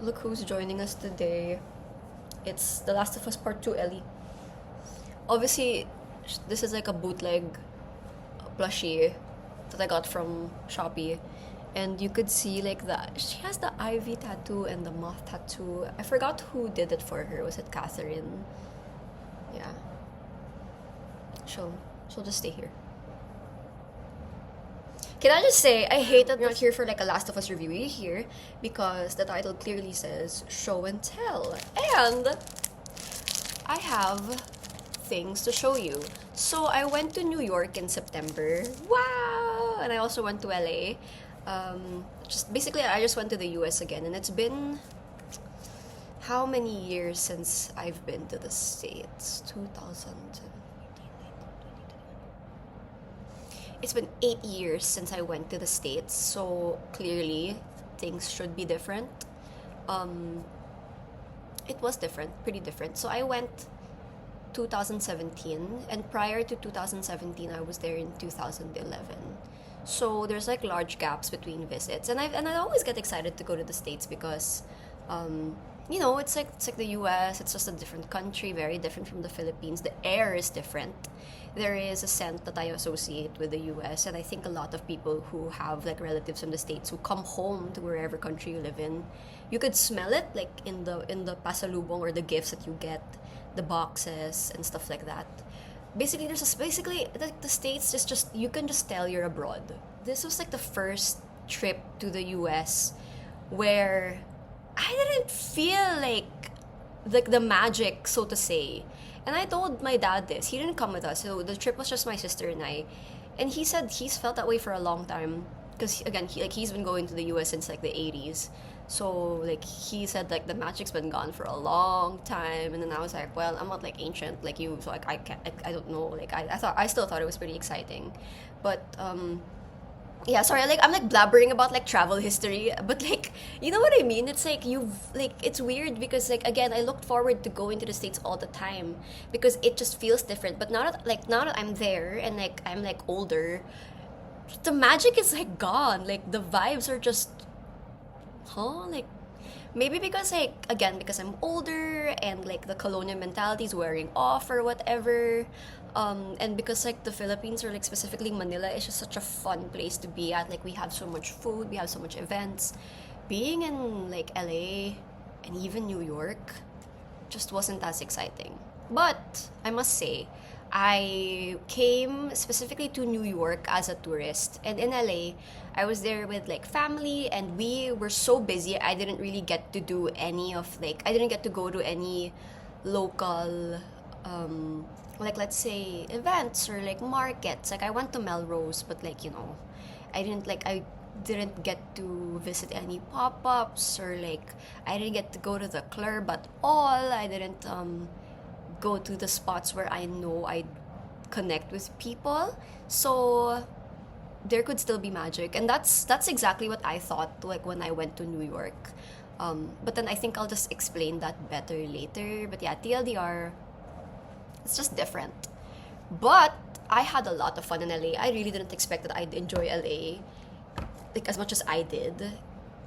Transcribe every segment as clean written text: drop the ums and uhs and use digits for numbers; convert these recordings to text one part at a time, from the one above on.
Look who's joining us today. It's The Last of Us Part 2 Ellie. Obviously, this is like a bootleg plushie that I got from Shopee. And you could see like she has the ivy tattoo and the moth tattoo. I forgot who did it for her. Was it Catherine? Yeah. She'll just stay here. Can I just say, I hate that we're not here for like a Last of Us review. We're here because the title clearly says show and tell. And I have things to show you. So I went to New York in September. Wow! And I also went to LA. I just went to the US again. And it's been how many years since I've been to the States? 2000. It's been 8 years since I went to the States, so clearly things should be different. It was different, pretty different. So I went 2017, and prior to 2017, I was there in 2011. So there's like large gaps between visits, and I always get excited to go to the States because, it's like the U.S. It's just a different country, very different from the Philippines. The air is different. There is a scent that I associate with the US, and I think a lot of people who have like relatives from the States who come home to wherever country you live in, you could smell it like in the pasalubong or the gifts that you get, the boxes and stuff like that. Basically the States is just you can just tell you're abroad. This was like the first trip to the US where I didn't feel like the magic, so to say. And I told my dad this. He didn't come with us, so the trip was just my sister and I. And he said he's felt that way for a long time because again, he's been going to the U.S. since like the 80s. So like he said like the magic's been gone for a long time. And then I was like, well, I'm not like ancient like you, so like I don't know. Like I still thought it was pretty exciting, but yeah, sorry, like I'm like blabbering about like travel history, but like you know what I mean? It's like it's weird because like again, I looked forward to going to the States all the time because it just feels different. But now that I'm there and like I'm like older, the magic is like gone. Like the vibes are just like maybe because like again because I'm older and like the colonial mentality is wearing off or whatever. And because like the Philippines or like specifically Manila is just such a fun place to be at. Like we have so much food, we have so much events. Being in like LA and even New York just wasn't as exciting. But I must say, I came specifically to New York as a tourist, and in LA, I was there with like family, and we were so busy. I didn't really get to do any of I didn't get to go to any local, like let's say events or like markets. Like I went to Melrose, but I didn't get to visit any pop-ups or like I didn't get to go to the club at all. I didn't go to the spots where I know I'd connect with people. So there could still be magic, and that's exactly what I thought like when I went to New York. But then I think I'll just explain that better later. But yeah, TLDR, it's just different. But I had a lot of fun in LA. I really didn't expect that I'd enjoy LA like as much as I did.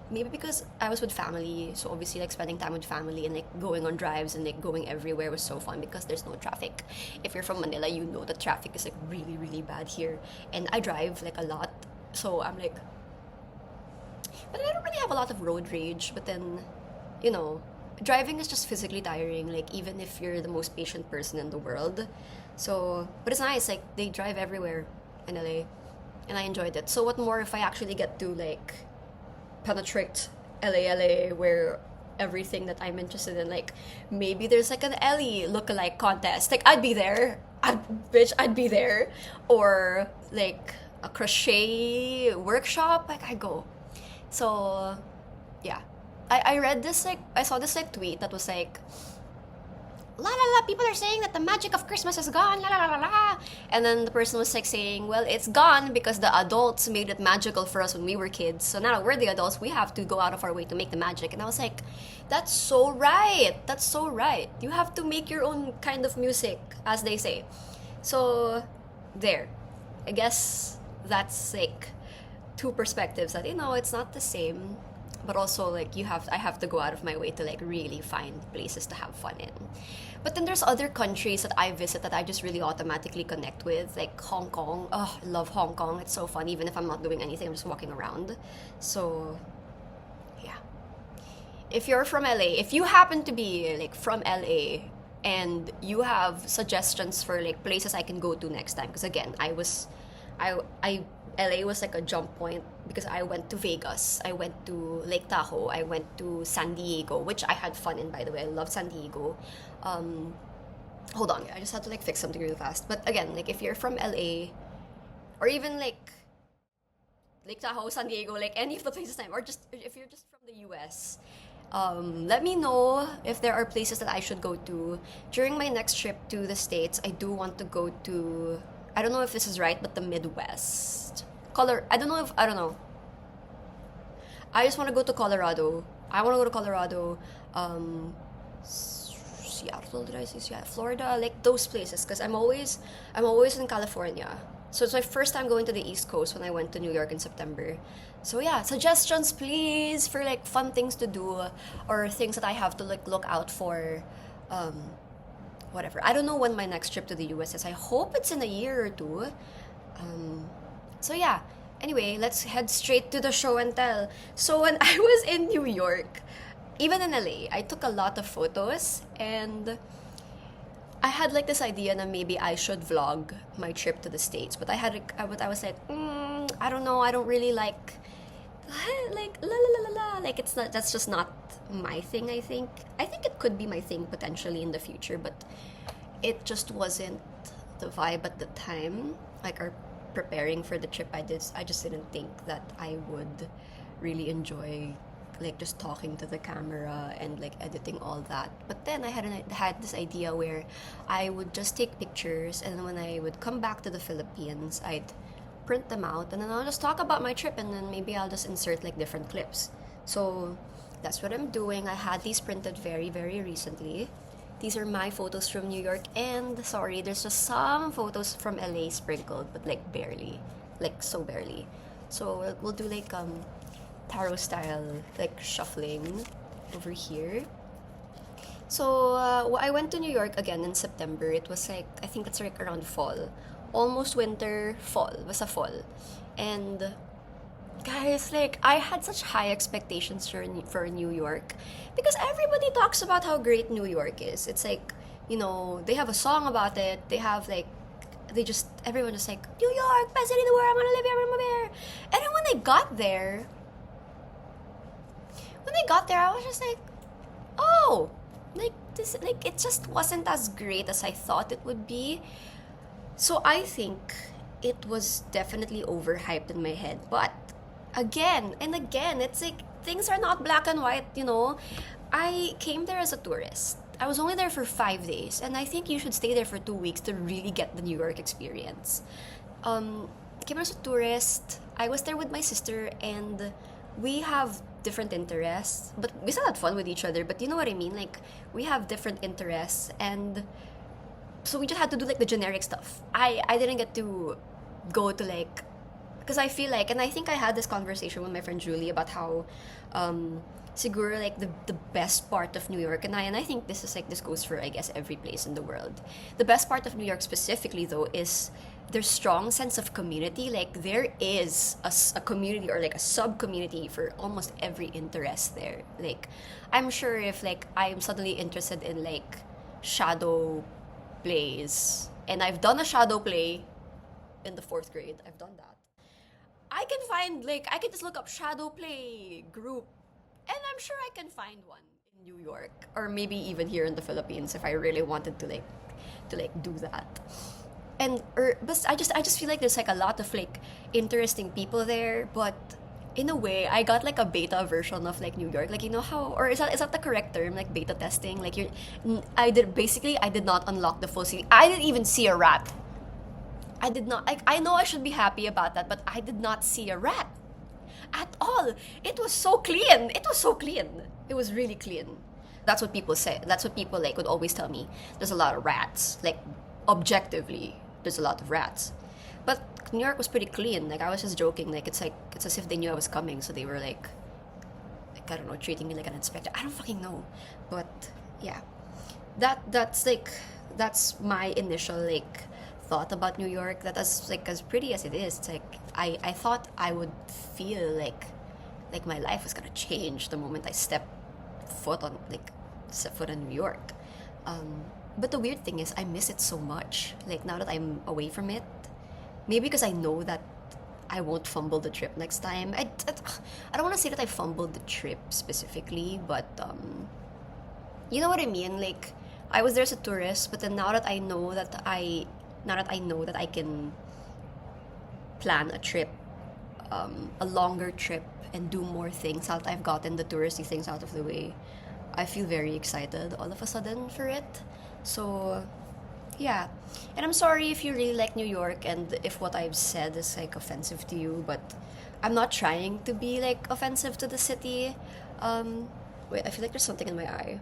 Maybe because I was with family, so obviously like spending time with family and like going on drives and like going everywhere was so fun because there's no traffic. If you're from Manila, you know that traffic is like really, really bad here. And I drive like a lot, so I'm like, but I don't really have a lot of road rage. But then, driving is just physically tiring, like even if you're the most patient person in the world. So, but it's nice, like they drive everywhere in LA, and I enjoyed it. So what more if I actually get to like penetrate LA where everything that I'm interested in, like maybe there's like an Ellie lookalike contest, like I'd be there. I'd be there. Or like a crochet workshop, like I go. So yeah, I read this like I saw this like tweet that was like, la la la, people are saying that the magic of Christmas is gone, la la la la. And then the person was like saying, well, it's gone because the adults made it magical for us when we were kids. So now that we're the adults, we have to go out of our way to make the magic. And I was like, that's so right. That's so right. You have to make your own kind of music, as they say. So there. I guess that's like two perspectives that, it's not the same. but also like I have to go out of my way to like really find places to have fun in. But then there's other countries that I visit that I just really automatically connect with, like Hong Kong. Oh, I love Hong Kong. It's so fun. Even if I'm not doing anything, I'm just walking around. So yeah, if you're from LA, if you happen to be like from LA and you have suggestions for like places I can go to next time, because again, I LA was like a jump point because I went to Vegas, I went to Lake Tahoe, I went to San Diego, which I had fun in, by the way. I love San Diego. Um, Hold on, I just had to like fix something really fast. But again, like if you're from LA or even like Lake Tahoe, San Diego, like any of the places or just if you're just from the US, let me know if there are places that I should go to. During my next trip to the States, I do want to go to, I don't know if this is right, but the Midwest. I don't know. I just want to go to Colorado. I want to go to Colorado. Seattle, did I say Seattle? Florida, like those places, because I'm always in California. So it's my first time going to the East Coast when I went to New York in September. So yeah, suggestions please for like fun things to do or things that I have to like look out for. Um, Whatever. I don't know when my next trip to the US is. I hope it's in a year or two. Um, so yeah. Anyway, let's head straight to the show and tell. So when I was in New York, even in LA, I took a lot of photos and I had like this idea that maybe I should vlog my trip to the States, but I was like, I don't know, I don't really like like la la la la la. Like it's not. That's just not my thing. I think it could be my thing potentially in the future, but it just wasn't the vibe at the time. Like our preparing for the trip, I just didn't think that I would really enjoy like just talking to the camera and like editing all that. But then had this idea where I would just take pictures, and then when I would come back to the Philippines, I'd print them out, and then I'll just talk about my trip, and then maybe I'll just insert like different clips. So that's what I'm doing. I had these printed very, very recently. These are my photos from New York, and sorry, there's just some photos from LA sprinkled, but like barely, like so barely. So we'll do like tarot style like shuffling over here. So I went to New York again in September. It was like, I think it's like around fall, almost winter, fall. It was a fall, and guys, like I had such high expectations for New York because everybody talks about how great New York is. It's like, they have a song about it. They have like, everyone just like, New York, best city in the world. I'm gonna live here. I'm gonna move here. And then when I got there, I was just like, oh, like this, like it just wasn't as great as I thought it would be. So I think it was definitely overhyped in my head. But again and again, it's like things are not black and white. I came there as a tourist. I was only there for 5 days, and I think you should stay there for 2 weeks to really get the New York experience. Came as a tourist. I was there with my sister, and we have different interests, but we still had fun with each other. But you know what I mean? Like, we have different interests, and so we just had to do like the generic stuff. I didn't get to go to like, because I feel like, and I think I had this conversation with my friend Julie about how siguro like the best part of New York, and I think this goes for, I guess, every place in the world. The best part of New York specifically though is their strong sense of community. Like there is a community or like a sub community for almost every interest there. Like I'm sure if like I'm suddenly interested in like shadow plays, and I've done a shadow play in the 4th grade, I've done that. I can find like I can just look up shadow play group, and I'm sure I can find one in New York or maybe even here in the Philippines if I really wanted to do that. And but I just feel like there's like a lot of like interesting people there, but in a way I got like a beta version of like New York. Like how, or is that the correct term, like beta testing? Like I did not unlock the full city. I didn't even see a rat. I did not, like, I know I should be happy about that, but I did not see a rat at all. It was so clean. It was so clean. It was really clean. That's what people say. That's what people like would always tell me. There's a lot of rats. Like objectively, there's a lot of rats. But New York was pretty clean. Like I was just joking. Like it's as if they knew I was coming, so they were like, I don't know, treating me like an inspector. I don't fucking know. But yeah, that's my initial like thought about New York. That as pretty as it is, it's like I thought I would feel like my life was gonna change the moment I step foot in New York. But the weird thing is I miss it so much. Like now that I'm away from it, maybe because I know that I won't fumble the trip next time. I don't want to say that I fumbled the trip specifically, but you know what I mean. Like I was there as a tourist, but then now that I know that I can plan a trip, a longer trip, and do more things. Now that I've gotten the touristy things out of the way, I feel very excited all of a sudden for it. So yeah, and I'm sorry if you really like New York and if what I've said is like offensive to you, but I'm not trying to be like offensive to the city. Wait, I feel like there's something in my eye.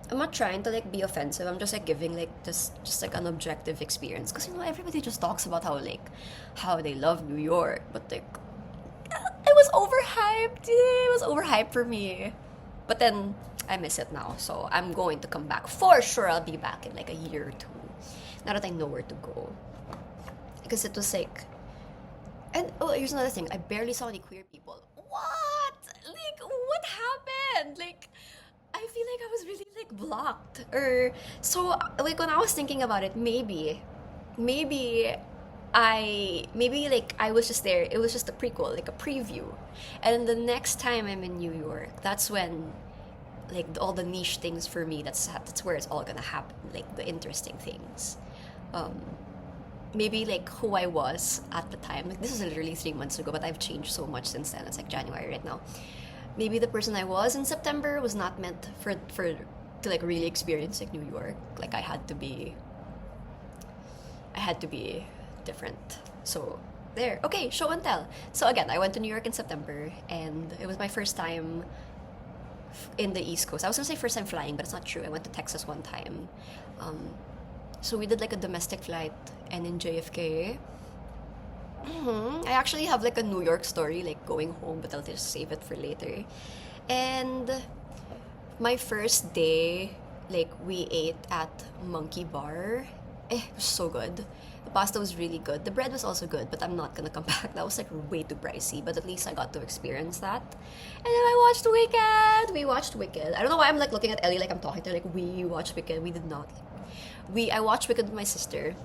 I'm not trying to like be offensive. I'm just like giving like just like an objective experience because everybody just talks about how they love New York, but like it was overhyped. It was overhyped for me. But then I miss it now, so I'm going to come back. For sure, I'll be back in like a year or two. Now that I know where to go. Because it was like... And, oh, here's another thing. I barely saw any queer people. What? Like, what happened? Like, I feel like I was really, like, blocked. Or, so, like, when I was thinking about it, maybe, like, I was just there. It was just a prequel, like a preview. And then the next time I'm in New York, that's when, like, all the niche things for me, that's where it's all gonna happen. Like, the interesting things. Maybe like who I was at the time. Like this is literally 3 months ago, but I've changed so much since then. It's like January right now. Maybe the person I was in September was not meant for to like really experience like New York. Like I had to be different. So there. Okay, show and tell. So again, I went to New York in September, and it was my first time in the East Coast. I was gonna say first time flying, but it's not true. I went to Texas one time. So we did like a domestic flight, and in JFK, I actually have like a New York story, like going home, but I'll just save it for later. And my first day, like we ate at Monkey Bar. It was so good. The pasta was really good. The bread was also good, but I'm not gonna come back. That was like way too pricey, but at least I got to experience that. And then I watched Wicked. We watched Wicked. I don't know why I'm like looking at Ellie like I'm talking to her. Like we watched Wicked. We did not. I watched Wicked with my sister.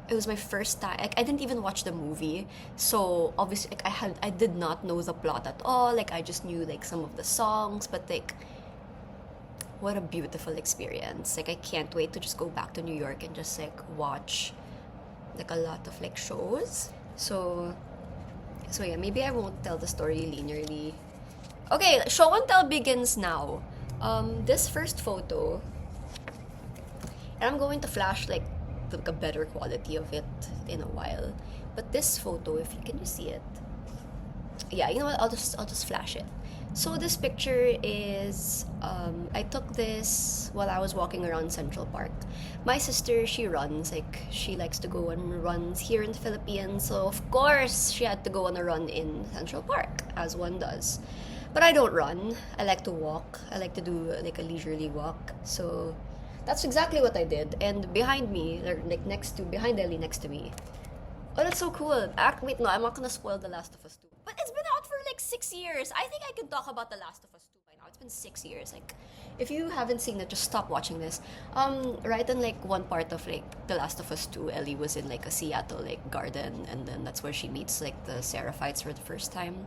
It was my first time. Like, I didn't even watch the movie, so obviously like, I did not know the plot at all. Like I just knew like some of the songs, but like what a beautiful experience. Like I can't wait to just go back to New York and just like watch like a lot of like shows. So yeah, maybe I won't tell the story linearly. Okay, show and tell begins now. This first photo, and I'm going to flash like a better quality of it in a while. But this photo, if you can you see it? Yeah, you know what? I'll just flash it. So this picture is I took this while I was walking around Central Park. My sister, she runs, like she likes to go on runs here in the Philippines, so of course she had to go on a run in Central Park, as one does. But I don't run. I like to walk. I like to do like a leisurely walk. So that's exactly what I did. And behind me, or like behind Ellie next to me. Oh, that's so cool. Wait, no, I'm not gonna spoil The Last of Us 2. But it's been out for like 6 years. I think I can talk about The Last of Us 2 by now. It's been 6 years. Like, if you haven't seen it, just stop watching this. Right in like one part of like The Last of Us 2, Ellie was in like a Seattle like garden, and then that's where she meets like the Seraphites for the first time.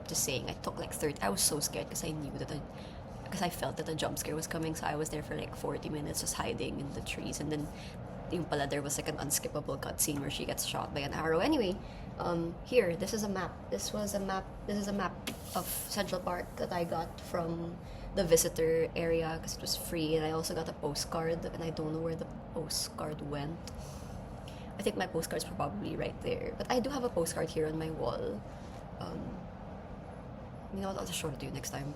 Just saying, I took like 30. I was so scared because I felt that a jump scare was coming, so I was there for like 40 minutes just hiding in the trees, and then yung pala there was like an unskippable cutscene where she gets shot by an arrow. Anyway, here, this is a map. This is a map of Central Park that I got from the visitor area because it was free, and I also got a postcard, and I don't know where the postcard went. I think my postcard's probably right there, but I do have a postcard here on my wall. You know what, I'll just show it to you next time.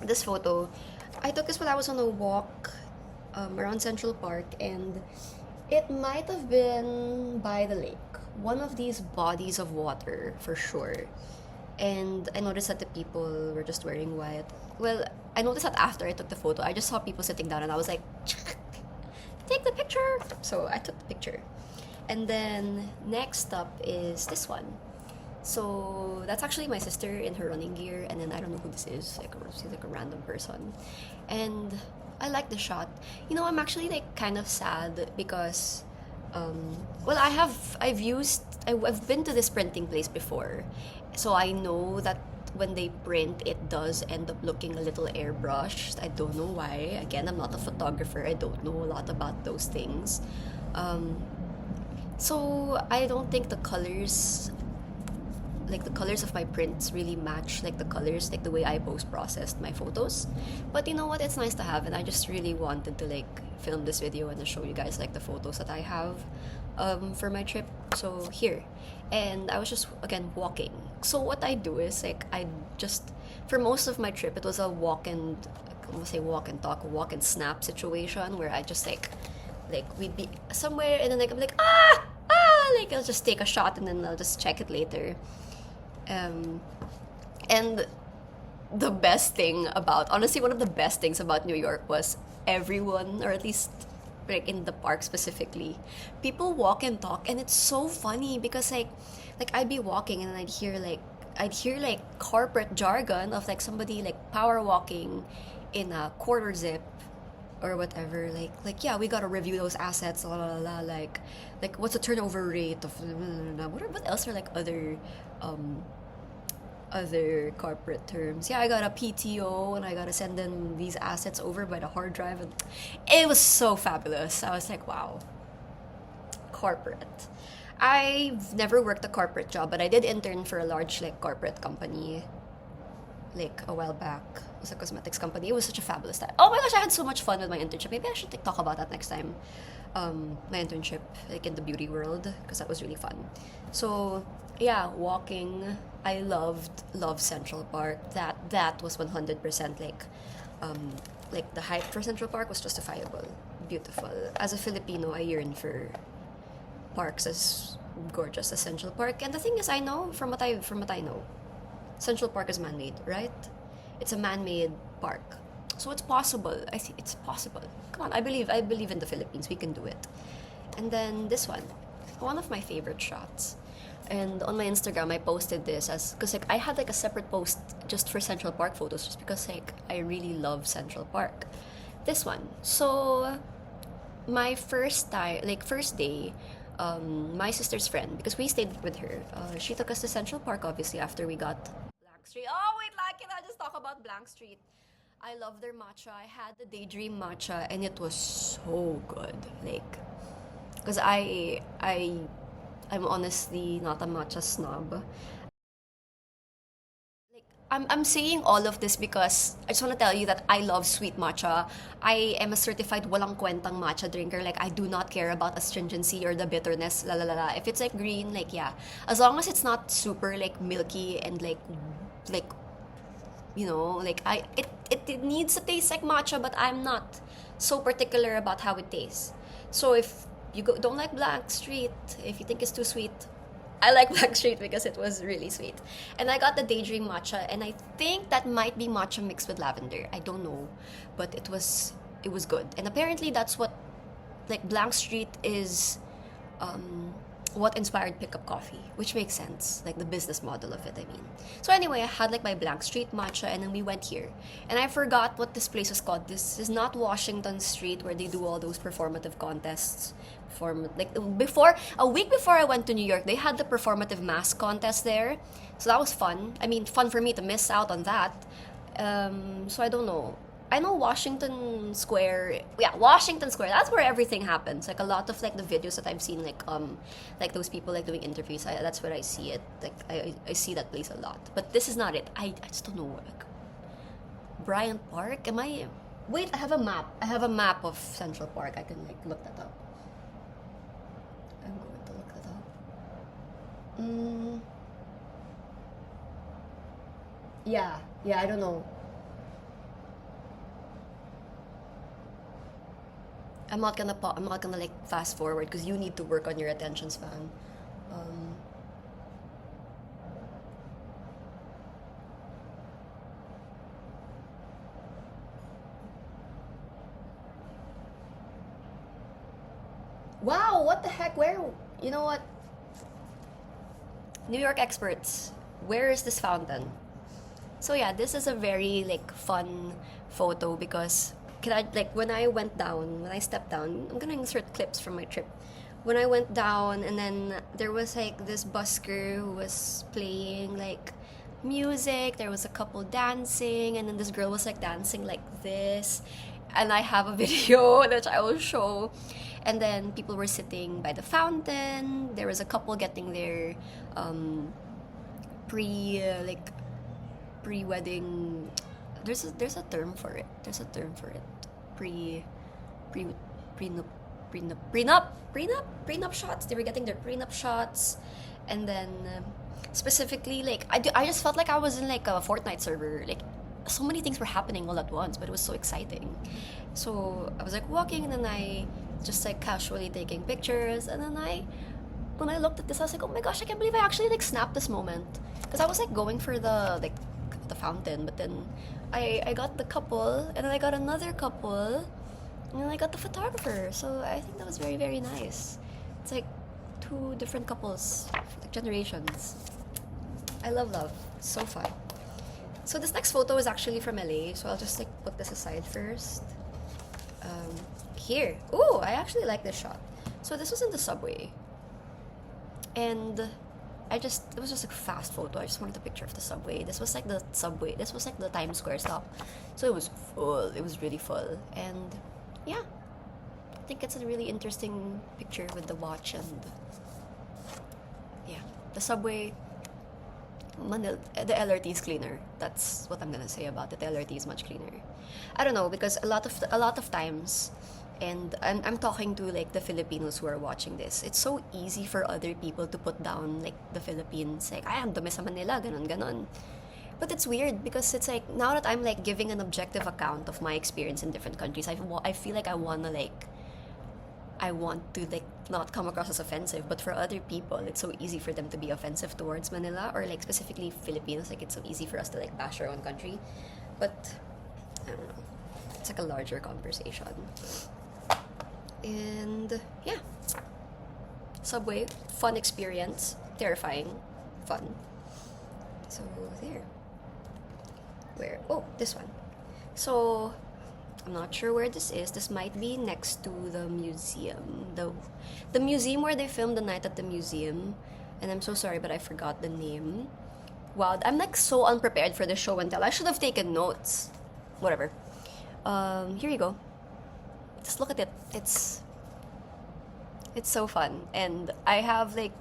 This photo, I took this while I was on a walk around Central Park, and it might have been by the lake. One of these bodies of water, for sure. And I noticed that the people were just wearing white. Well, I noticed that after I took the photo, I just saw people sitting down and I was like, take the picture. So I took the picture. And then next up is this one. So that's actually my sister in her running gear, and then I don't know who this is. Like she's like a random person, and I like the shot. You know, I'm actually like kind of sad because, well, I've been to this printing place before, so I know that when they print, it does end up looking a little airbrushed. I don't know why. Again, I'm not a photographer. I don't know a lot about those things. Um, so I don't think the colors, like the colors of my prints, really match like the colors, like the way I post processed my photos. But you know what, it's nice to have, and I just really wanted to like film this video and to show you guys like the photos that I have for my trip. So here, and I was just again walking. So what I do is like I just, for most of my trip, it was a walk and, I'm gonna say walk and talk, walk and snap situation where I just like we'd be somewhere and then like I'm like like I'll just take a shot and then I'll just check it later. And the best thing about, honestly, one of the best things about New York was everyone, or at least like in the park specifically, people walk and talk, and it's so funny because like I'd be walking and I'd hear like corporate jargon of like somebody like power walking in a quarter zip or whatever, like yeah, we gotta review those assets, la la la, like what's the turnover rate of what else are like other corporate terms. Yeah, I got a PTO and I gotta send in these assets over by the hard drive, and it was so fabulous. I was like, wow, corporate. I've never worked a corporate job, but I did intern for a large like corporate company like a while back. It was a cosmetics company. It was such a fabulous time. Oh my gosh, I had so much fun with my internship. Maybe I should like, talk about that next time. My internship like in the beauty world, because that was really fun. So yeah, walking. I loved Central Park. That was 100% like the hype for Central Park was justifiable. Beautiful. As a Filipino, I yearn for parks as gorgeous as Central Park. And the thing is, I know from what I know, Central Park is man-made, right? It's a man-made park, so it's possible. I see it's possible. Come on, I believe in the Philippines. We can do it. And then this one of my favorite shots. And on my Instagram, I posted this as because like I had like a separate post just for Central Park photos, just because like I really love Central Park. This one. So my first time, like first day, my sister's friend, because we stayed with her, she took us to Central Park, obviously, after we got Blank Street. Oh, wait, like, can I just talk about Blank Street? I love their matcha. I had the Daydream matcha, and it was so good. Like, because I'm honestly not a matcha snob. Like I'm saying all of this because I just want to tell you that I love sweet matcha. I am a certified walang kwentang matcha drinker. Like I do not care about astringency or the bitterness. La la la la. If it's like green, like yeah, as long as it's not super like milky and like you know, like it needs to taste like matcha, but I'm not so particular about how it tastes. So if you don't like Black Street, if you think it's too sweet, I like Black Street because it was really sweet. And I got the Daydream matcha, and I think that might be matcha mixed with lavender. I don't know, but it was good. And apparently that's what like Blank Street is what inspired Pickup Coffee, which makes sense, like the business model of it, I mean. So anyway, I had like my Blank Street matcha, and then we went here. And I forgot what this place was called. This is not Washington Street where they do all those performative contests. Like before, a week before I went to New York, they had the performative mask contest there. So that was fun. I mean, fun for me to miss out on that. So I don't know. I know Washington Square. Yeah, Washington Square. That's where everything happens. Like a lot of like the videos that I've seen, like those people like doing interviews. That's where I see it. Like I see that place a lot. But this is not it. I just don't know. Like, Bryant Park. Am I? Wait, I have a map. I have a map of Central Park. I can like look that up. I'm going to look that up. Mm, yeah. I don't know. I'm not gonna like fast forward because you need to work on your attention span. Um, Wow, what the heck? Where? You know what? New York experts, where is this fountain? So yeah, this is a very like fun photo because can I like when I stepped down, I'm gonna insert clips from my trip. When I went down and then there was like this busker who was playing like music, there was a couple dancing and then this girl was like dancing like this. And I have a video that I will show. And then people were sitting by the fountain. There was a couple getting their pre like pre-wedding. There's a term for it. There's a term for it. Pre pre prenup prenup shots. They were getting their prenup shots, and then specifically like I just felt like I was in like a Fortnite server. Like so many things were happening all at once, but it was so exciting. So I was like walking, and then I just like casually taking pictures, and then when I looked at this, I was like, oh my gosh, I can't believe I actually like snapped this moment because I was like going for the fountain, but then I got the couple, and then I got another couple, and then I got the photographer. So I think that was very very nice. It's like two different couples, like generations. I love love. It's so fun. So this next photo is actually from LA, so I'll just like put this aside first. Here. Ooh, I actually like this shot. So this was in the subway. And it was just a fast photo. I just wanted a picture of the subway. This was like the subway. This was like the Times Square stop. So it was full. It was really full. And yeah, I think it's a really interesting picture with the watch and yeah, the subway. The LRT is cleaner. That's what I'm gonna say about it. The LRT is much cleaner. I don't know because a lot of times, and I'm talking to like the Filipinos who are watching this. It's so easy for other people to put down like the Philippines, like ay ang dumi sa Manila, ganon ganon. But it's weird because it's like now that I'm like giving an objective account of my experience in different countries, I feel like I want to like not come across as offensive, but for other people, it's so easy for them to be offensive towards Manila or like specifically Filipinos. Like it's so easy for us to like bash our own country, but I don't know. It's like a larger conversation. And yeah, subway, fun experience, terrifying, fun. So there. Where? Oh, this one. So I'm not sure where this is. This might be next to the museum. The museum where they filmed The Night at the Museum. And I'm so sorry, but I forgot the name. Wow, I'm like so unprepared for the show and tell. I should have taken notes. Whatever. Here you go. Just look at it. It's so fun. And I have like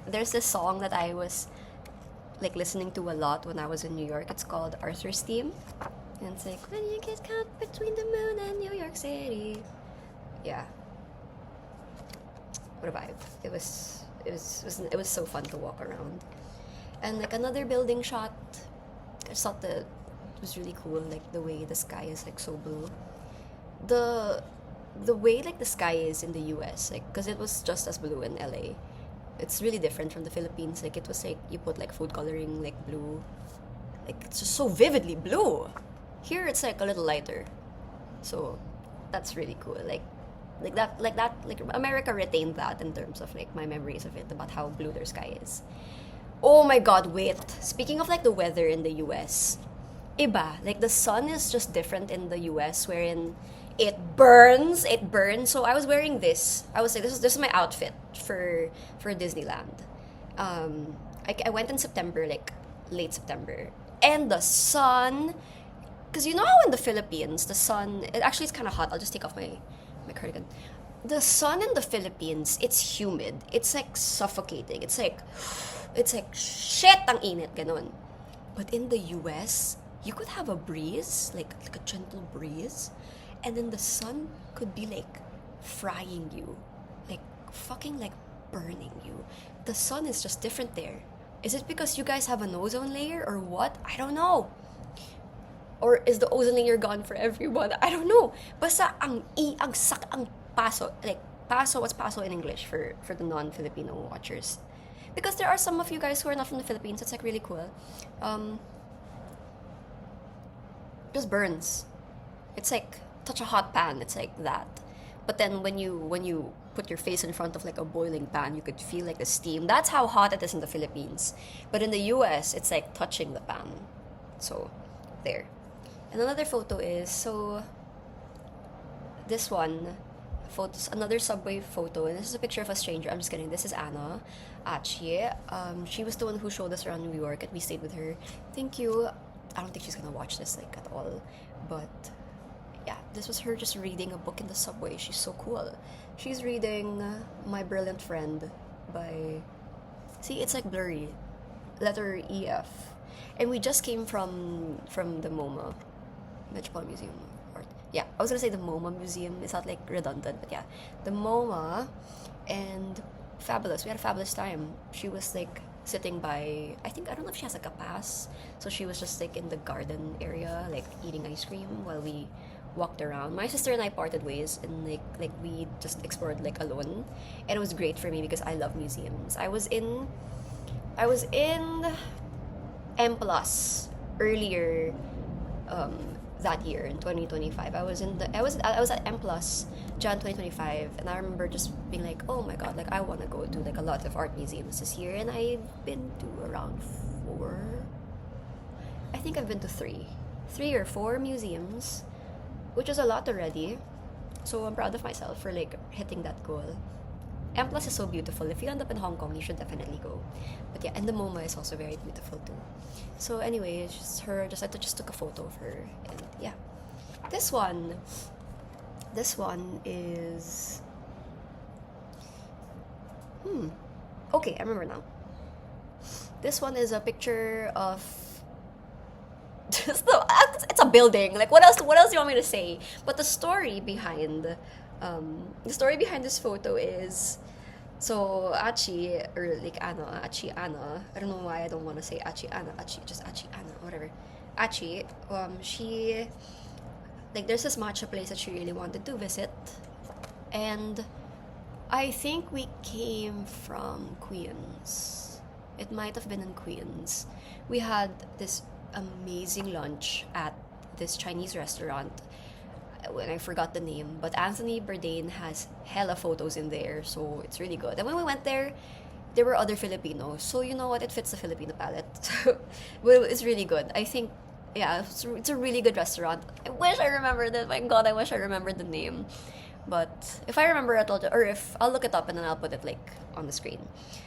there's this song that I was like listening to a lot when I was in New York. It's called Arthur's Theme. And it's like, when you get caught between the moon and New York City. Yeah. What a vibe. It was so fun to walk around. And like another building shot, I just thought that it was really cool, like the way the sky is like so blue. The way like the sky is in the US, like because it was just as blue in LA. It's really different from the Philippines. Like it was like you put like food coloring like blue. Like it's just so vividly blue. Here it's like a little lighter, so that's really cool. Like America retained that in terms of like my memories of it about how blue their sky is. Oh my God! Wait. Speaking of like the weather in the U.S., iba. Like the sun is just different in the U.S. wherein it burns. It burns. So I was wearing this. I was like, this is my outfit for Disneyland. I went in September, like late September, and the sun. Because you know how in the Philippines, the sun, it's kind of hot. I'll just take off my cardigan. The sun in the Philippines, it's humid. It's like suffocating. It's like shit ang init, ganon. But in the US, you could have a breeze, like a gentle breeze, and then the sun could be like frying you, like fucking like burning you. The sun is just different there. Is it because you guys have an ozone layer or what? I don't know. Or is the ozone layer gone for everyone? I don't know. Basta ang paso. Like, paso, what's paso in English for the non-Filipino watchers? Because there are some of you guys who are not from the Philippines. It's like really cool. Just burns. It's like touch a hot pan. It's like that. But then when you put your face in front of like a boiling pan, you could feel like the steam. That's how hot it is in the Philippines. But in the US, it's like touching the pan. So, there. And another photo is, so this one, photos, another subway photo, and this is a picture of a stranger. I'm just kidding. This is Anna Achie. She was the one who showed us around New York, and we stayed with her. Thank you. I don't think she's gonna watch this like at all, but yeah, this was her just reading a book in the subway. She's so cool. She's reading My Brilliant Friend by, see, it's like blurry, letter EF, and we just came from the MoMA, Metropolitan Museum of Art. Yeah, I was gonna say the MoMA Museum. It's not like redundant, but yeah, the MoMA, and fabulous. We had a fabulous time. She was like sitting by, I think, I don't know if she has like a pass, so she was just like in the garden area, like eating ice cream while we walked around. My sister and I parted ways, and like we just explored like alone, and it was great for me because I love museums. I was in M Plus earlier that year in 2025. I was at M Plus Jan 2025, and I remember just being like, oh my god, like I want to go to like a lot of art museums this year, and I've been to around four. I think I've been to three or four museums, which is a lot already. So I'm proud of myself for like hitting that goal. M Plus is so beautiful. If you end up in Hong Kong, you should definitely go. But yeah, and the MoMA is also very beautiful too. So anyway, it's just her. I just took a photo of her, and yeah, this one is okay, I remember now. This one is a picture of just it's a building. Like what else? What else do you want me to say? But the story behind this photo is, so Achi, or like Anna, Achi Anna. I don't know why I don't want to say Achi Anna. Just Achi Anna, whatever. Achi, she, like, there's this matcha place that she really wanted to visit, and I think we came from Queens. It might have been in Queens. We had this amazing lunch at this Chinese restaurant, when I forgot the name, but Anthony Bourdain has hella photos in there, so it's really good. And when we went there were other Filipinos, so you know what, it fits the Filipino palette. So well, it's really good. I think, yeah, it's a really good restaurant. I wish I remembered it. My god, I wish I remembered the name. But if I remember, or if I'll look it up and then I'll put it like on the screen.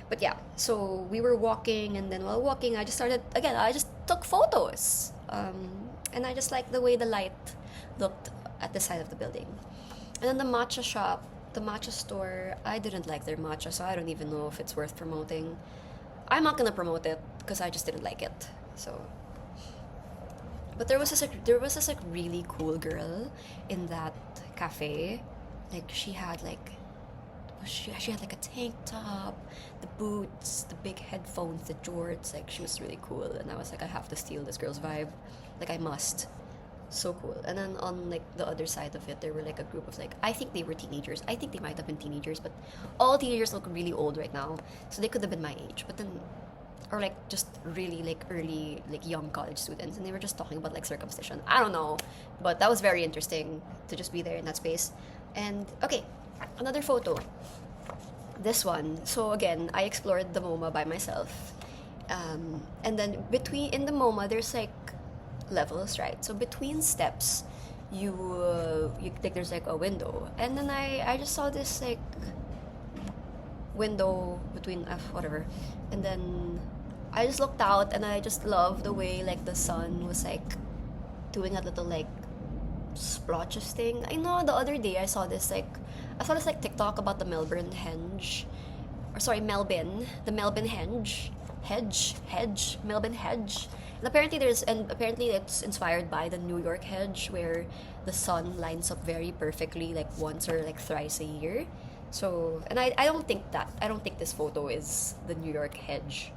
But yeah, so we were walking, and then while walking, I just took photos. And I just liked the way the light looked at the side of the building. And then the matcha shop, the matcha store, I didn't like their matcha, so I don't even know if it's worth promoting. I'm not gonna promote it because I just didn't like it. So, but there was this like really cool girl in that cafe. Like she had like a tank top, the boots, the big headphones, the jorts. Like she was really cool, and I was like, I have to steal this girl's vibe. Like I must. So cool. And then on like the other side of it, there were like a group of like, I think they were teenagers. I think they might have been teenagers, but all teenagers look really old right now, so they could have been my age. But then, or like just really like early, like young college students, and they were just talking about like circumcision. I don't know, but that was very interesting to just be there in that space. And okay, another photo. This one. So again, I explored the MoMA by myself, and then in the MoMA, there's like levels, right? So between steps, you like there's like a window, and then I just saw this like window between whatever, and then I just looked out, and I just loved the way like the sun was like doing a little like splotches thing. I know the other day I saw this like TikTok about the Melbourne henge, or sorry, Melbourne, the Melbourne Melbourne hedge. And apparently it's inspired by the New York hedge, where the sun lines up very perfectly like once or like thrice a year. So, and I don't think this photo is the New York hedge,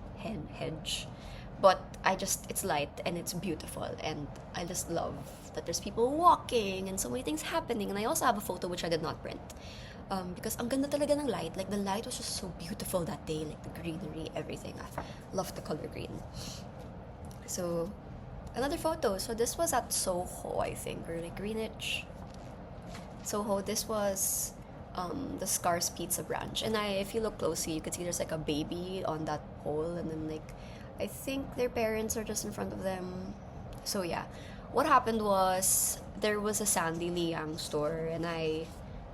but it's light and it's beautiful, and I just love that there's people walking and so many things happening. And I also have a photo which I did not print, because ang ganda talaga ng light. Like the light was just so beautiful that day, like the greenery, everything. I love the color green. So, another photo. So this was at Soho, I think, or like Greenwich. Soho, this was the Scars Pizza branch. And if you look closely, you can see there's like a baby on that pole, and then like I think their parents are just in front of them. So yeah, what happened was there was a Sandy Liang store, and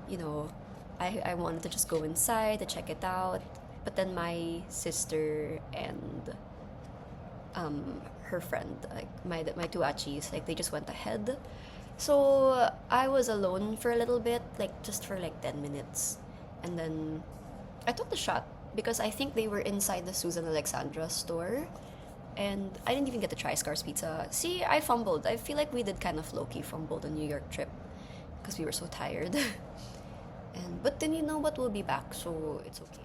you know, I wanted to just go inside to check it out, but then my sister and her friend, like my two achis, like they just went ahead. So I was alone for a little bit, like just for like 10 minutes, and then I took the shot because I think they were inside the Susan Alexandra store, and I didn't even get to try Scar's Pizza. See, I fumbled. I feel like we did kind of low-key fumble the New York trip because we were so tired. But then you know what, we'll be back, so it's okay.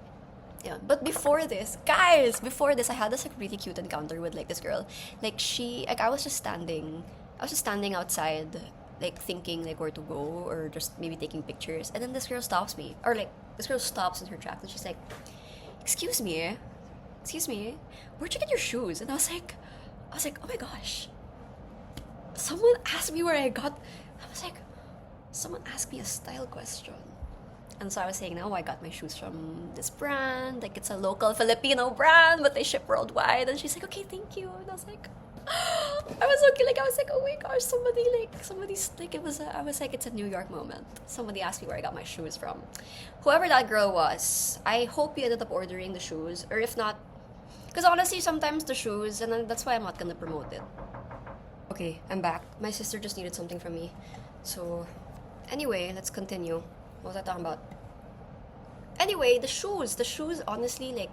Yeah, but before this, guys, I had this like really cute encounter with like this girl. Like I was just standing outside, like thinking like where to go or just maybe taking pictures, and then this girl stops me, or like this girl stops in her tracks, and she's like, "Excuse me, where'd you get your shoes?" And I was like, "Oh my gosh, someone asked me where I got." I was like, someone asked me a style question. And so I was saying, "No, I got my shoes from this brand. Like it's a local Filipino brand, but they ship worldwide." And she's like, "Okay, thank you." And I was like, I was okay. Like I was like, "Oh my gosh, somebody's like it was." I was like, it's a New York moment. Somebody asked me where I got my shoes from. Whoever that girl was, I hope you ended up ordering the shoes, or if not, because honestly, sometimes the shoes, and then that's why I'm not gonna promote it. Okay, I'm back. My sister just needed something from me, so anyway, let's continue. What was I talking about? Anyway, the shoes honestly, like,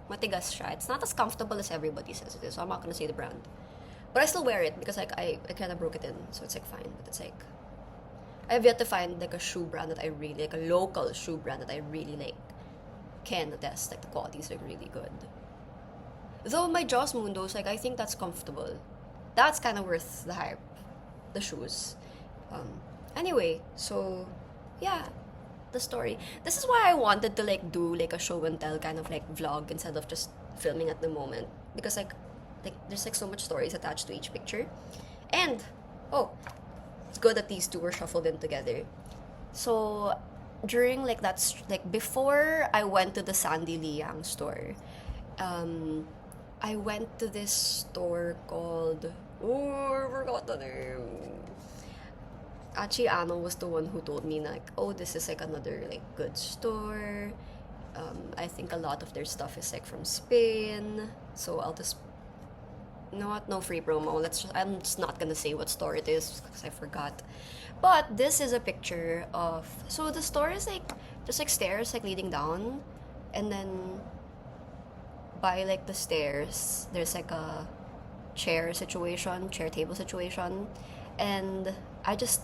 matigas siya. It's not as comfortable as everybody says it is, so I'm not gonna say the brand. But I still wear it because like I kind of broke it in, so it's like fine. But it's like I've yet to find like a shoe brand that I really like, a local shoe brand that I really like, can attest like the quality is like really good. Though my Joss Mundos, like I think that's comfortable. That's kind of worth the hype, the shoes. Anyway, so yeah, the story. This is why I wanted to like do like a show and tell kind of like vlog instead of just filming at the moment, because like there's like so much stories attached to each picture. And oh, it's good that these two were shuffled in together. So during like like before I went to the Sandy Liang store, I went to this store called, oh, I forgot the name. Actually, Ano was the one who told me like, oh, this is like another like good store. I think a lot of their stuff is like from Spain. So I'll just, you know what, no free promo. I'm just not gonna say what store it is because I forgot. But this is a picture of, so the store is like just like stairs like leading down, and then by like the stairs there's like a chair table situation, and I just,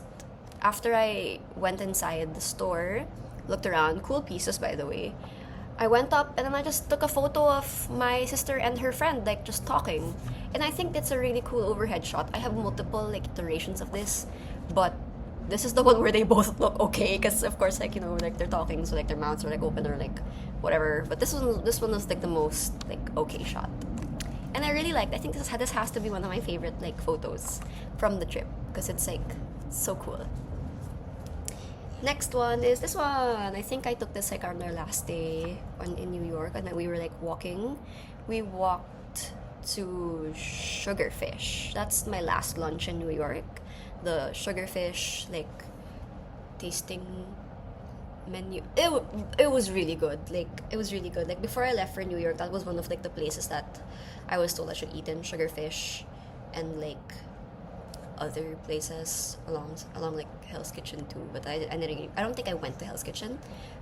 after I went inside the store, looked around, cool pieces by the way, I went up and then I just took a photo of my sister and her friend like just talking, and I think that's a really cool overhead shot. I have multiple like iterations of this, but this is the one where they both look okay, because of course like, you know, like they're talking, so like their mouths are like open or like whatever, but this one was like the most like okay shot, and I really liked. I think this has to be one of my favorite like photos from the trip because it's like so cool. Next one is this one. I think I took this like on our last day in New York, and then we were like walking. We walked to Sugarfish. That's my last lunch in New York. The Sugarfish like tasting menu. It was really good. Like it was really good. Like before I left for New York, that was one of like the places that I was told I should eat in, Sugarfish, and like other places along like Hell's Kitchen too. But I don't think I went to Hell's Kitchen.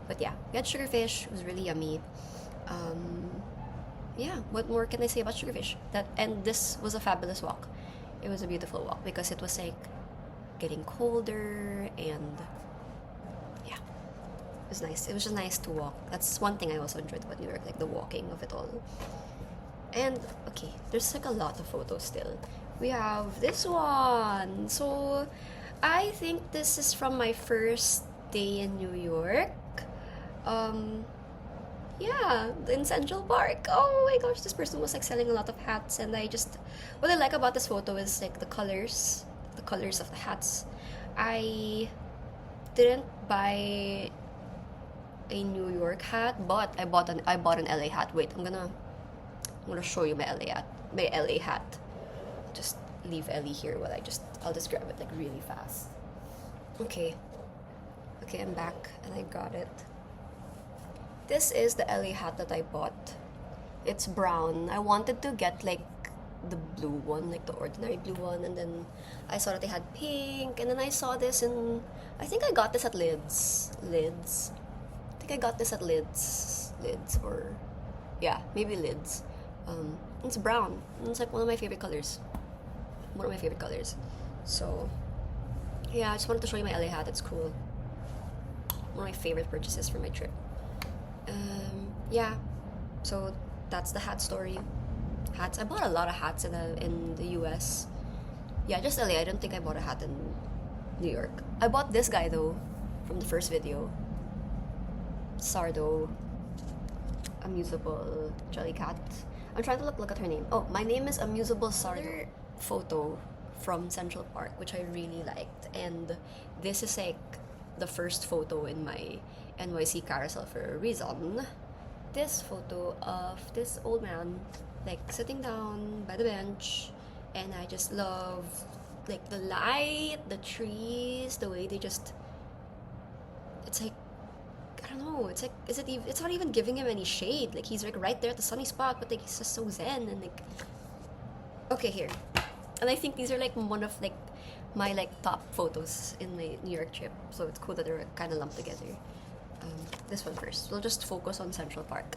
But yeah, we had Sugarfish. It was really yummy. Yeah, what more can I say about Sugarfish? And this was a fabulous walk. It was a beautiful walk because it was like getting colder, and yeah, it was nice. It was just nice to walk. That's one thing I also enjoyed about New York, like the walking of it all. And okay, there's like a lot of photos still. We have this one. So I think this is from my first day in New York. Yeah, in Central Park. Oh my gosh, this person was like selling a lot of hats, and what I like about this photo is like the colors of the hats. didn't buy a New York hat, but I bought an LA hat. Wait, I'm gonna show you my LA hat. My LA hat. Just leave Ellie here while I'll just grab it like really fast. Okay, I'm back and I got it. This is the LA hat that I bought. It's brown. I wanted to get like the blue one, like the ordinary blue one, and then I saw that they had pink, and then I saw this in, I think I got this at Lids. I think I got this at Lids, or yeah, maybe Lids. It's brown. It's like one of my favorite colors. So yeah, I just wanted to show you my LA hat. It's cool. One of my favorite purchases for my trip. Yeah, so that's the hat story. Hats. I bought a lot of hats in the US. Yeah, just LA. I don't think I bought a hat in New York. I bought this guy though, from the first video. Sardo. Amusable Jelly Cat. I'm trying to look at her name. Oh, my name is Amusable Sardo. Photo from Central Park, which I really liked, and this is like the first photo in my NYC carousel for a reason. This photo of this old man like sitting down by the bench, and I just love like the light, the trees, the way they just, it's like, I don't know, it's like, it's not even giving him any shade, like he's like right there at the sunny spot, but like he's just so zen, and like, okay, here. And I think these are like one of like my like top photos in my New York trip, so it's cool that they're kind of lumped together. This one first. We'll just focus on Central Park.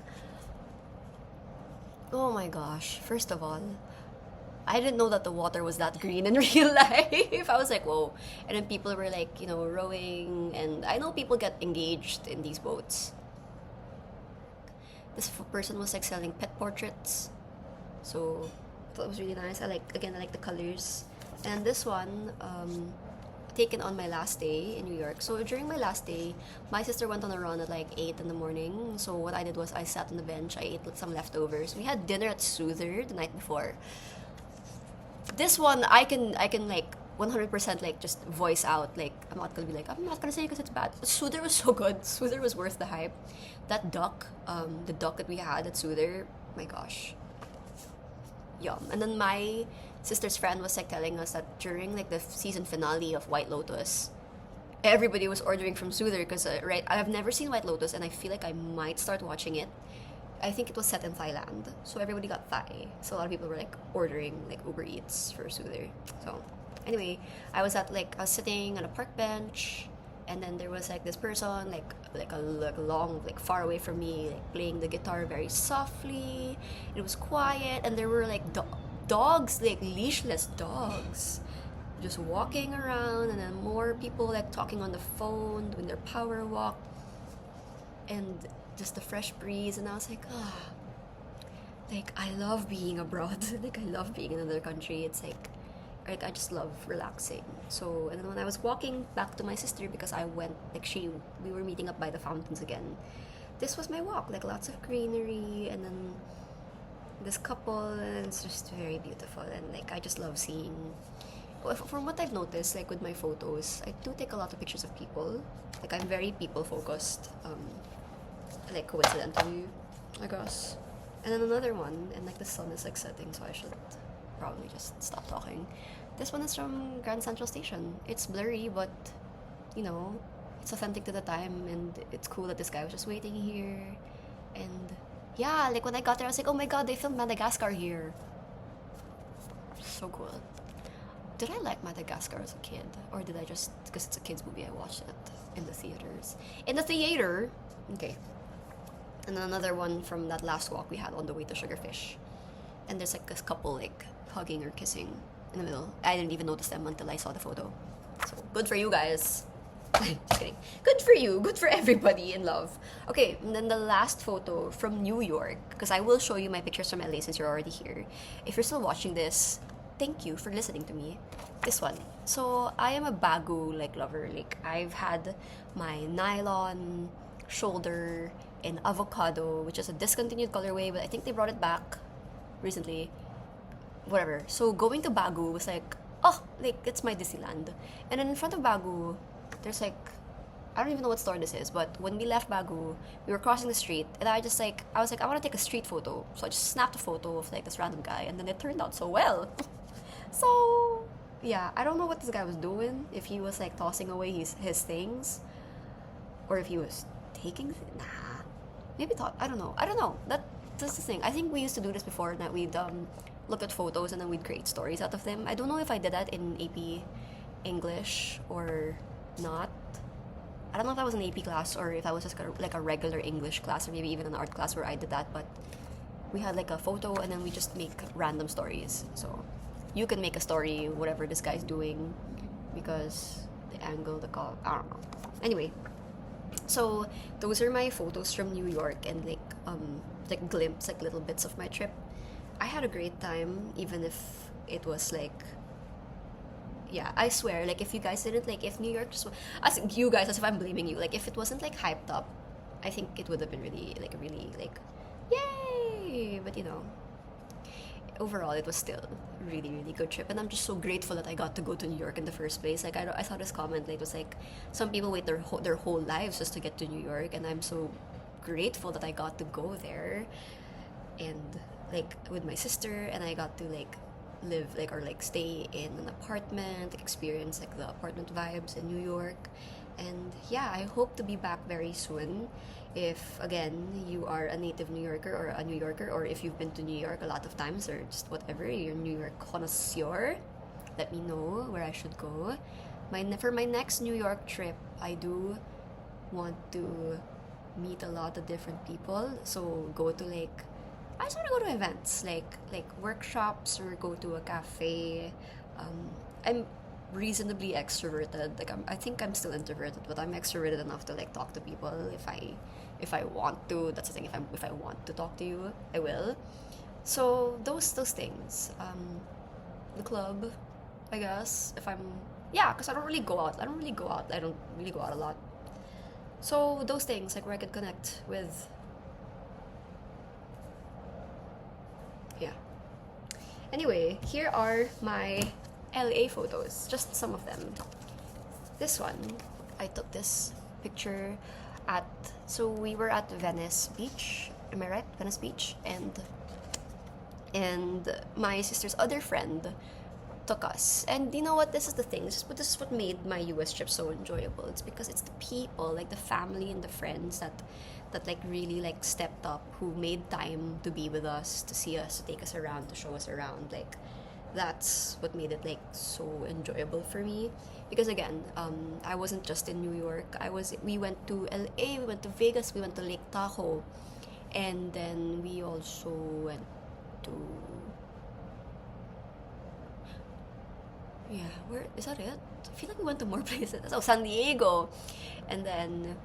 Oh my gosh! First of all, I didn't know that the water was that green in real life. I was like, whoa! And then people were like, you know, rowing, and I know people get engaged in these boats. This person was like selling pet portraits, so I thought it was really nice. I like the colors. And this one, taken on my last day in New York. So during my last day, my sister went on a run at like 8 in the morning. So what I did was I sat on the bench, I ate some leftovers. We had dinner at Soother the night before. This one, I can like 100% like just voice out. Like, I'm not gonna say it because it's bad. Soother was so good. Soother was worth the hype. That duck, the duck that we had at Soother, my gosh. Yum. And then my sister's friend was like telling us that during like the season finale of White Lotus, everybody was ordering from Soother because right, I've never seen White Lotus and I feel like I might start watching it. I think it was set in Thailand, so everybody got Thai. So a lot of people were like ordering like Uber Eats for Soother. So anyway, I was sitting on a park bench, and then there was like this person like long like far away from me, like playing the guitar very softly. It was quiet, and there were like dogs, like leashless dogs, just walking around, and then more people like talking on the phone, doing their power walk, and just the fresh breeze. And I was like, like I love being abroad. Like I love being in another country. It's like I just love relaxing. So, and then when I was walking back to my sister, because I went we were meeting up by the fountains again. This was my walk, like lots of greenery, and then this couple, and it's just very beautiful. And like I just love seeing, from what I've noticed, like with my photos, I do take a lot of pictures of people. Like I'm very people focused, like coincidentally, I guess. And then another one, and like the sun is like setting, so I should probably just stop talking. This one is from Grand Central Station. It's blurry, but you know, it's authentic to the time, and it's cool that this guy was just waiting here. And yeah, like when I got there, I was like, oh my god, they filmed Madagascar here. So cool. Did I like Madagascar as a kid? Or did I just, because it's a kid's movie, I watched it in the theaters? In the theater! Okay. And then another one from that last walk we had on the way to Sugarfish. And there's like this couple like hugging or kissing in the middle. I didn't even notice them until I saw the photo. So, good for you guys. Just kidding. Good for you. Good for everybody in love. Okay, and then the last photo from New York, because I will show you my pictures from LA since you're already here. If you're still watching this, thank you for listening to me. This one. So, I am a bagu like lover. Like, I've had my nylon, shoulder, and avocado, which is a discontinued colorway, but I think they brought it back recently. Whatever. So, going to Bagu was like, oh, like, it's my Disneyland. And then in front of Bagu, there's like I don't even know what store this is, but when we left Bagu, we were crossing the street, and I was like, I want to take a street photo. So I just snapped a photo of like this random guy, and then it turned out so well. So yeah, I don't know what this guy was doing. If he was like tossing away his things, or if he was taking. Nah, maybe thought. I don't know. That's the thing. I think we used to do this before. That we'd look at photos and then we'd create stories out of them. I don't know if I did that in AP English or not. I don't know if that was an AP class or if I was just like a regular English class or maybe even an art class where I did that, but we had like a photo and then we just make random stories. So you can make a story, whatever this guy's doing, because the angle, the color, I don't know. Anyway, so those are my photos from New York and like glimpse, like little bits of my trip. I had a great time, even if it was like, yeah, I swear, like if you guys didn't like, if New York just, as you guys, as if I'm blaming you, like if it wasn't like hyped up, I think it would have been really like, yay! But you know, overall it was still a really good trip, and I'm just so grateful that I got to go to New York in the first place. Like I saw this comment, like it was like some people wait their whole lives just to get to New York, and I'm so grateful that I got to go there, and like with my sister, and I got to like live like or like stay in an apartment, experience like the apartment vibes in New York. And yeah, I hope to be back very soon. If again you are a native New Yorker or a New Yorker, or if you've been to New York a lot of times or just whatever, you're a New York connoisseur, let me know where I should go. For my next New York trip, I do want to meet a lot of different people. So go to like, I just want to go to events like workshops or go to a cafe. I'm reasonably extroverted. Like I think I'm still introverted, but I'm extroverted enough to like talk to people if I want to. That's the thing. If I want to talk to you, I will. So those things. The club, I guess. If I'm yeah, because I don't really go out. I don't really go out a lot. So those things, like where I can connect with. Yeah. Anyway, here are my LA photos, just some of them. This one, I took this picture so we were at Venice Beach, am I right? Venice Beach, and my sister's other friend took us. And you know what? This is the thing. This is what made my US trip so enjoyable. It's because it's the people, like the family and the friends that like really like stepped up, who made time to be with us, to see us, to take us around, to show us around. Like that's what made it like so enjoyable for me. Because again, I wasn't just in New York. We went to LA, we went to Vegas, we went to Lake Tahoe, and then we also went to, yeah, where is that it? I feel like we went to more places. Oh, San Diego, and then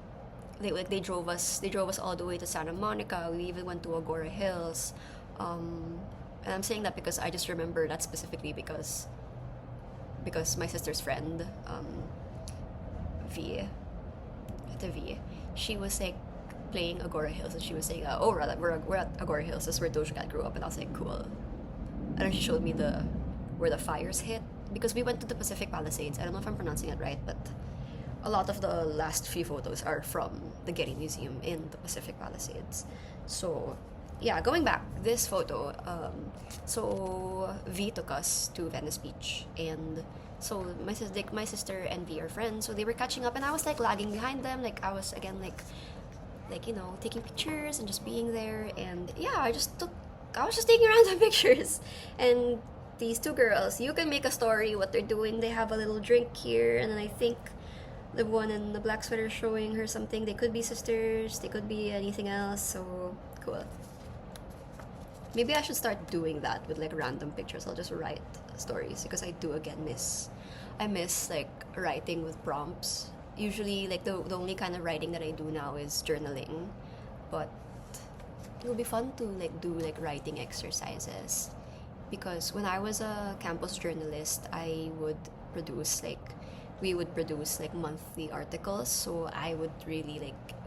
they drove us all the way to Santa Monica. We even went to Agora Hills, and I'm saying that because I just remember that specifically because my sister's friend, V, she was like playing Agora Hills, and she was saying, "Oh, we're at Agora Hills. This is where Doja Cat grew up." And I was like, "Cool." And then she showed me where the fires hit, because we went to the Pacific Palisades. I don't know if I'm pronouncing it right, but a lot of the last few photos are from the Getty Museum in the Pacific Palisades. So yeah, going back, this photo, so V took us to Venice Beach, and so my sister and V are friends, so they were catching up, and I was like lagging behind them, like I was again like you know, taking pictures and just being there. And yeah, I was just taking random pictures. And these two girls, you can make a story what they're doing. They have a little drink here, and then I think the one in the black sweater showing her something. They could be sisters, they could be anything else. So cool. Maybe I should start doing that with like random pictures. I'll just write stories, because I do again miss like writing with prompts. Usually like the only kind of writing that I do now is journaling, but it would be fun to like do like writing exercises, because when I was a campus journalist, we would produce like monthly articles. So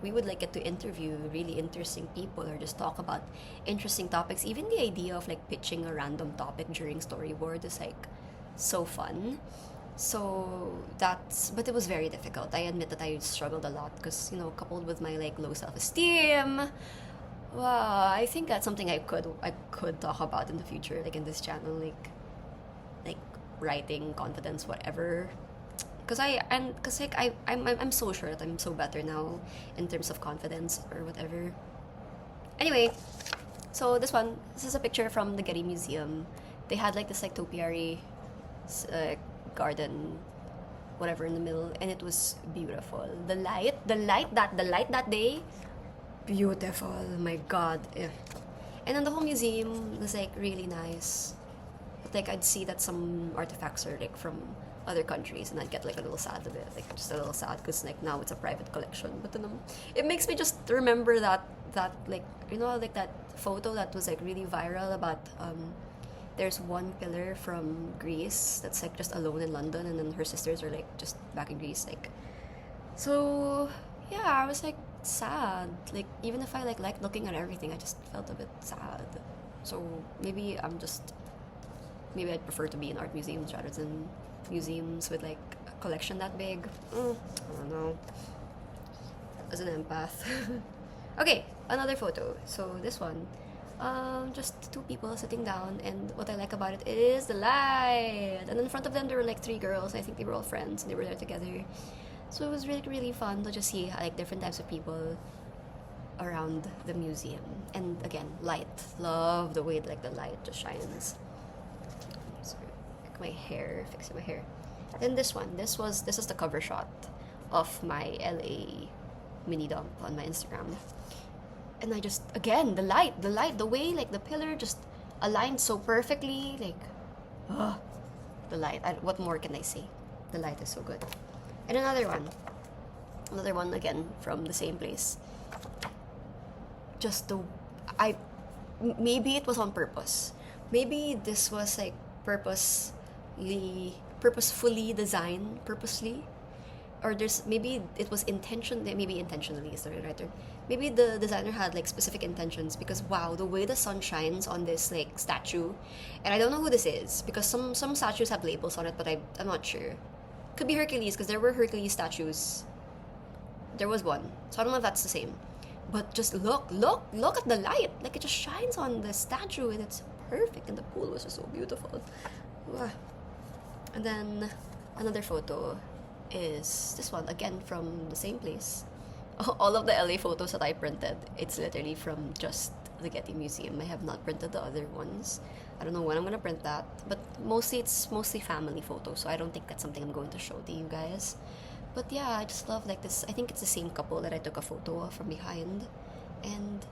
we would like get to interview really interesting people, or just talk about interesting topics. Even the idea of like pitching a random topic during storyboard is like so fun. So but it was very difficult. I admit that I struggled a lot because, coupled with my like low self-esteem. Wow, I think that's something I could talk about in the future, like in this channel, like writing, confidence, whatever. I'm so sure that I'm so better now in terms of confidence or whatever. Anyway, so this is a picture from the Getty Museum. They had like this like topiary garden, whatever in the middle, and it was beautiful. The light that day, beautiful. My God. Yeah. And then the whole museum was like really nice. But like I'd see that some artifacts are like from other countries, and I'd get like a little sad of it, like just a little sad because like now it's a private collection. But then it makes me just remember that like like that photo that was like really viral about there's one pillar from Greece that's like just alone in London, and then her sisters are like just back in Greece, like. So yeah, I was like sad. Like even if I liked looking at everything, I just felt a bit sad. So maybe I'd prefer to be in art museums rather than museums with like a collection that big. I don't know. As an empath. Okay, another photo. So this one, just two people sitting down, and what I like about it is the light. And in front of them there were like three girls. I think they were all friends, and they were there together. So it was really, really fun to just see like different types of people around the museum. And again, light. Love the way like the light just shines. Sorry, fixing my hair. Then this is the cover shot of my LA mini dump on my Instagram. And I just, again, the light, the way like the pillar just aligned so perfectly, like, the light. What more can I say? The light is so good. And another one again from the same place. Maybe it was on purpose. Maybe this was like purposefully designed, purposely, or maybe it was maybe intentionally is the right term. Maybe the designer had like specific intentions, because wow, the way the sun shines on this like statue, and I don't know who this is because some statues have labels on it, but I'm not sure. Could be Hercules, because there were Hercules statues. There was one, so I don't know if that's the same. But just look at the light. Like it just shines on the statue, and it's perfect. And the pool was just so beautiful. And then another photo is this one, again from the same place. All of the LA photos that I printed, it's literally from just the Getty Museum. I have not printed the other ones. I don't know when I'm gonna print that, but it's mostly family photos, so I don't think that's something I'm going to show to you guys. But yeah, I just love like this. I think it's the same couple that I took a photo of from behind, and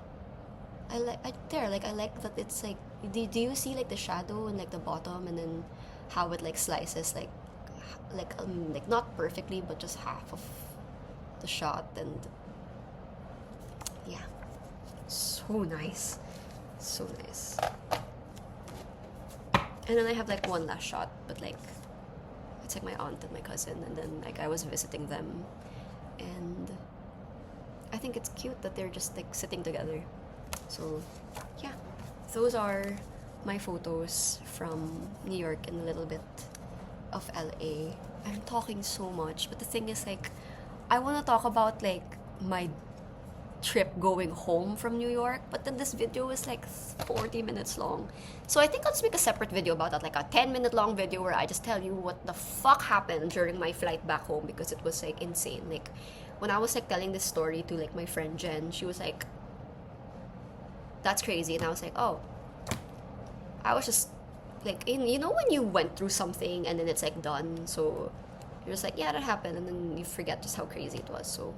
I like that it's like. Do you see like the shadow and like the bottom, and then how it like slices like not perfectly, but just half of the shot, and yeah, so nice. And then I have like one last shot, but like it's like my aunt and my cousin, and then like I was visiting them, and I think it's cute that they're just like sitting together. So yeah, those are my photos from New York and a little bit of LA. I'm talking so much, but the thing is like I want to talk about like my trip going home from New York, but then this video is like 40 minutes long. So I think I'll just make a separate video about that, like a 10-minute long video where I just tell you what the fuck happened during my flight back home, because it was like insane. Like when I was like telling this story to like my friend Jen, she was like, that's crazy. And I was like, oh, I was just like, when you went through something and then it's like done, so you're just like, yeah, that happened, and then you forget just how crazy it was. So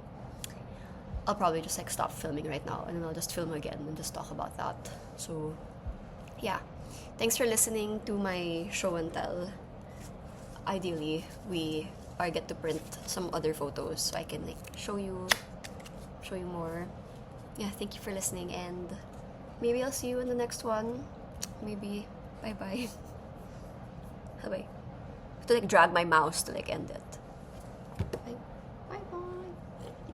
I'll probably just like stop filming right now, and then I'll just film again and just talk about that. So yeah, thanks for listening to my show and tell. Ideally I get to print some other photos so I can like show you more. Yeah, thank you for listening, and maybe I'll see you in the next one. Maybe. Bye bye. I have to like drag my mouse to like end it.